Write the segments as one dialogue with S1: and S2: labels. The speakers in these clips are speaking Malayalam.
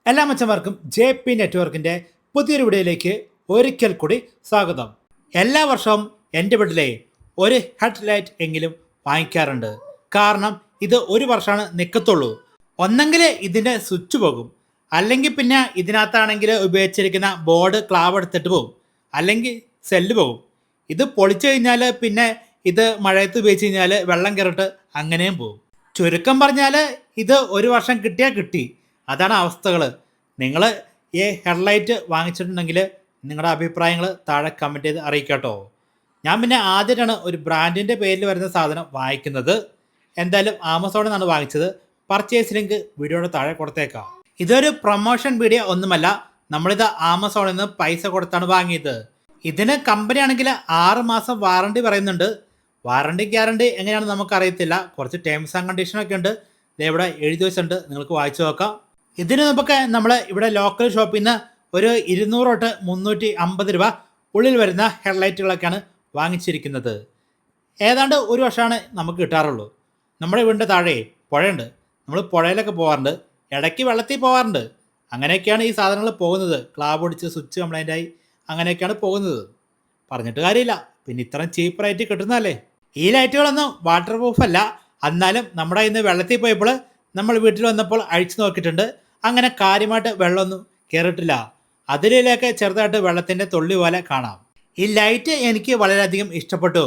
S1: എല്ലാ മച്ചന്മാർക്കും JP നെറ്റ്വർക്കിൻ്റെ പുതിയൊരു വീഡിയോയിലേക്ക് ഒരിക്കൽ കൂടി സ്വാഗതം. എല്ലാ വർഷവും എൻ്റെ വീട്ടിലെ ഒരു ഹെഡ് ലൈറ്റ് എങ്കിലും വാങ്ങിക്കാറുണ്ട്. കാരണം ഇത് ഒരു വർഷമാണ് നിൽക്കത്തുള്ളൂ. ഒന്നെങ്കിൽ ഇതിൻ്റെ സ്വിച്ച് പോകും, അല്ലെങ്കിൽ പിന്നെ ഇതിനകത്താണെങ്കിൽ ഉപയോഗിച്ചിരിക്കുന്ന ബോർഡ് ക്ലാവ് എടുത്തിട്ട് പോകും, അല്ലെങ്കിൽ സെല്ല് പോകും. ഇത് പൊളിച്ചു കഴിഞ്ഞാൽ പിന്നെ ഇത് മഴയത്ത് ഉപയോഗിച്ച് കഴിഞ്ഞാൽ വെള്ളം കയറിട്ട് അങ്ങനെയും പോകും. ചുരുക്കം പറഞ്ഞാൽ ഇത് ഒരു വർഷം കിട്ടിയാൽ കിട്ടി, അതാണ് അവസ്ഥകൾ. നിങ്ങൾ ഈ ഹെഡ്ലൈറ്റ് വാങ്ങിച്ചിട്ടുണ്ടെങ്കിൽ നിങ്ങളുടെ അഭിപ്രായങ്ങൾ താഴെ കമൻറ്റ് ചെയ്ത് അറിയിക്കാട്ടോ. ഞാൻ പിന്നെ ആദ്യമായിട്ടാണ് ഒരു ബ്രാൻഡിൻ്റെ പേരിൽ വരുന്ന സാധനം വാങ്ങിക്കുന്നത്. എന്തായാലും ആമസോണിൽ നിന്നാണ് വാങ്ങിച്ചത്. പർച്ചേസ് ലിങ്ക് വീഡിയോയുടെ താഴെ കൊടുത്തേക്കാം. ഇതൊരു പ്രൊമോഷൻ വീഡിയോ ഒന്നുമല്ല, നമ്മളിത് ആമസോണിൽ നിന്ന് പൈസ കൊടുത്താണ് വാങ്ങിയത്. ഇതിന് കമ്പനി ആണെങ്കിൽ 6 മാസം വാറണ്ടി പറയുന്നുണ്ട്. വാറണ്ടി ഗ്യാരണ്ടി എങ്ങനെയാണെന്ന് നമുക്കറിയത്തില്ല. കുറച്ച് ടേംസ് ആൻഡ് കണ്ടീഷനൊക്കെ ഉണ്ട്, ഇവിടെ എഴുതി വെച്ചിട്ടുണ്ട്, നിങ്ങൾക്ക് വായിച്ചു നോക്കാം. ഇതിന് നമുക്ക് നമ്മൾ ഇവിടെ ലോക്കൽ ഷോപ്പിൽ നിന്ന് ഒരു 200 തൊട്ട് 350 രൂപ ഉള്ളിൽ വരുന്ന ഹെഡ്ലൈറ്റുകളൊക്കെയാണ് വാങ്ങിച്ചിരിക്കുന്നത്. ഏതാണ്ട് ഒരു വർഷമാണ് നമുക്ക് കിട്ടാറുള്ളൂ. നമ്മുടെ വീടിൻ്റെ താഴെ പുഴയുണ്ട്, നമ്മൾ പുഴയിലൊക്കെ പോകാറുണ്ട്, ഇടയ്ക്ക് വെള്ളത്തിൽ പോകാറുണ്ട്. അങ്ങനെയൊക്കെയാണ് ഈ സാധനങ്ങൾ പോകുന്നത്. ക്ലാബ് ഒടിച്ച് സ്വിച്ച് കംപ്ലൈൻ്റായി അങ്ങനെയൊക്കെയാണ് പോകുന്നത്. പറഞ്ഞിട്ട് കാര്യമില്ല, പിന്നെ ഇത്രയും ചീപ്പ് റേറ്റ് കിട്ടുന്നതല്ലേ. ഈ ലൈറ്റുകളൊന്നും വാട്ടർ പ്രൂഫ് അല്ല, എന്നാലും നമ്മുടെ ഇന്ന് വെള്ളത്തിൽ പോയപ്പോൾ നമ്മൾ വീട്ടിൽ വന്നപ്പോൾ അഴിച്ചു നോക്കിയിട്ടുണ്ട്. അങ്ങനെ കാര്യമായിട്ട് വെള്ളമൊന്നും കയറിയിട്ടില്ല. അതിലേക്ക് ചെറുതായിട്ട് വെള്ളത്തിൻ്റെ തുള്ളി പോലെ കാണാം. ഈ ലൈറ്റ് എനിക്ക് വളരെയധികം ഇഷ്ടപ്പെട്ടു.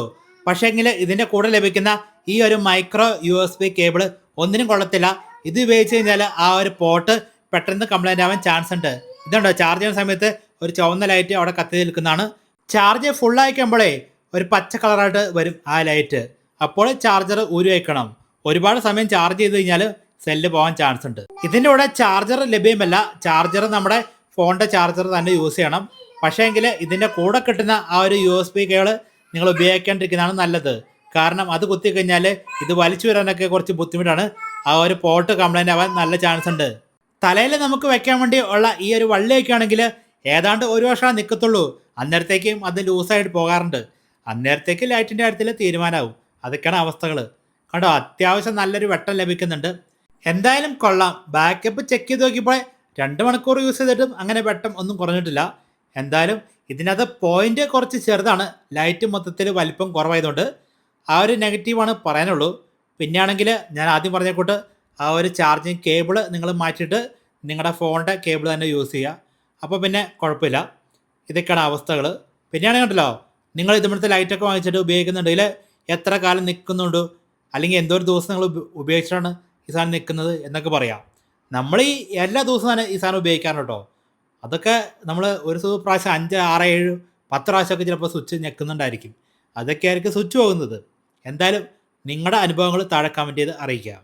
S1: പക്ഷേങ്കിൽ ഇതിൻ്റെ കൂടെ ലഭിക്കുന്ന ഈ ഒരു മൈക്രോ USB കേബിൾ ഒന്നിനും കൊള്ളത്തില്ല. ഇത് ഉപയോഗിച്ച് കഴിഞ്ഞാൽ ആ ഒരു പോർട്ട് പെട്ടെന്ന് കംപ്ലൈൻ്റ് ആവാൻ ചാൻസ് ഉണ്ട്. ഇതുണ്ടോ, ചാർജ് ചെയ്യുന്ന സമയത്ത് ഒരു ചുവന്ന ലൈറ്റ് അവിടെ കത്തി നിൽക്കുന്നതാണ്. ചാർജ് ഫുള്ളായിക്കുമ്പോഴേ ഒരു പച്ച കളറായിട്ട് വരും ആ ലൈറ്റ്. അപ്പോൾ ചാർജർ ഊരി വയ്ക്കണം. ഒരുപാട് സമയം ചാർജ് ചെയ്ത് കഴിഞ്ഞാൽ സെല്ല് പോകാൻ ചാൻസ് ഉണ്ട്. ഇതിൻ്റെ കൂടെ ചാർജർ ലഭ്യമല്ല. ചാർജർ നമ്മുടെ ഫോണിൻ്റെ ചാർജർ തന്നെ യൂസ് ചെയ്യണം. പക്ഷേ എങ്കിൽ ഇതിൻ്റെ കൂടെ കിട്ടുന്ന ആ ഒരു USB കേബിൾ നിങ്ങൾ ഉപയോഗിക്കാണ്ടിരിക്കുന്നതാണ് നല്ലത്. കാരണം അത് കുത്തി കഴിഞ്ഞാൽ ഇത് വലിച്ചു വരാനൊക്കെ കുറച്ച് ബുദ്ധിമുട്ടാണ്. ആ ഒരു പോർട്ട് കംപ്ലൈൻ്റ് ആവാൻ നല്ല ചാൻസ് ഉണ്ട്. തലയിൽ നമുക്ക് വെക്കാൻ വേണ്ടി ഉള്ള ഈ ഒരു വള്ളിയൊക്കെ ആണെങ്കിൽ ഏതാണ്ട് ഒരു വർഷം നിൽക്കത്തുള്ളൂ. അന്നേരത്തേക്കും അത് ലൂസായിട്ട് പോകാറുണ്ട്. അന്നേരത്തേക്ക് ലൈറ്റിൻ്റെ കാര്യത്തിൽ തീരുമാനമാവും. അതൊക്കെയാണ് അവസ്ഥകൾ. കണ്ടോ, അത്യാവശ്യം നല്ലൊരു വെട്ടം ലഭിക്കുന്നുണ്ട്. എന്തായാലും കൊള്ളാം. ബാക്കപ്പ് ചെക്ക് ചെയ്ത് നോക്കിയപ്പോൾ 2 മണിക്കൂർ യൂസ് ചെയ്തിട്ടും അങ്ങനെ വെട്ടം ഒന്നും കുറഞ്ഞിട്ടില്ല. എന്തായാലും ഇതിനകത്ത് പോയിന്റ് കുറച്ച് ചെറുതാണ്. ലൈറ്റ് മൊത്തത്തിൽ വലിപ്പം കുറവായതുകൊണ്ട് ആ ഒരു നെഗറ്റീവാണ് പറയാനുള്ളൂ. പിന്നെയാണെങ്കിൽ ഞാൻ ആദ്യം പറഞ്ഞ കൂട്ട് ആ ഒരു ചാർജിങ് കേബിൾ നിങ്ങൾ മാറ്റിയിട്ട് നിങ്ങളുടെ ഫോണിൻ്റെ കേബിൾ തന്നെ യൂസ് ചെയ്യുക. അപ്പോൾ പിന്നെ കുഴപ്പമില്ല. ഇതൊക്കെയാണ് അവസ്ഥകൾ. പിന്നെയാണെങ്കിൽ ഉണ്ടല്ലോ, നിങ്ങൾ ഇതുപോലത്തെ ലൈറ്റൊക്കെ വാങ്ങിച്ചിട്ട് ഉപയോഗിക്കുന്നുണ്ടെങ്കിൽ എത്ര കാലം നിൽക്കുന്നുണ്ട്, അല്ലെങ്കിൽ എന്തോ ഒരു ദിവസം നിങ്ങൾ ഉപയോഗിച്ചിട്ടാണ് ഈ സാധനം നിൽക്കുന്നത് എന്നൊക്കെ പറയാം. നമ്മൾ ഈ എല്ലാ ദിവസവും തന്നെ ഈ സാധനം ഉപയോഗിക്കാറുണ്ട് കേട്ടോ. അതൊക്കെ നമ്മൾ ഒരു പ്രാവശ്യം 5, 6, 7, 10 പ്രാവശ്യമൊക്കെ ചിലപ്പോൾ സ്വിച്ച് ഞെക്കുന്നുണ്ടായിരിക്കും. അതൊക്കെ ആയിരിക്കും സ്വിച്ച് പോകുന്നത്. എന്തായാലും നിങ്ങളുടെ അനുഭവങ്ങൾ താഴെ കമൻറ്റ് ചെയ്ത് അറിയിക്കുക.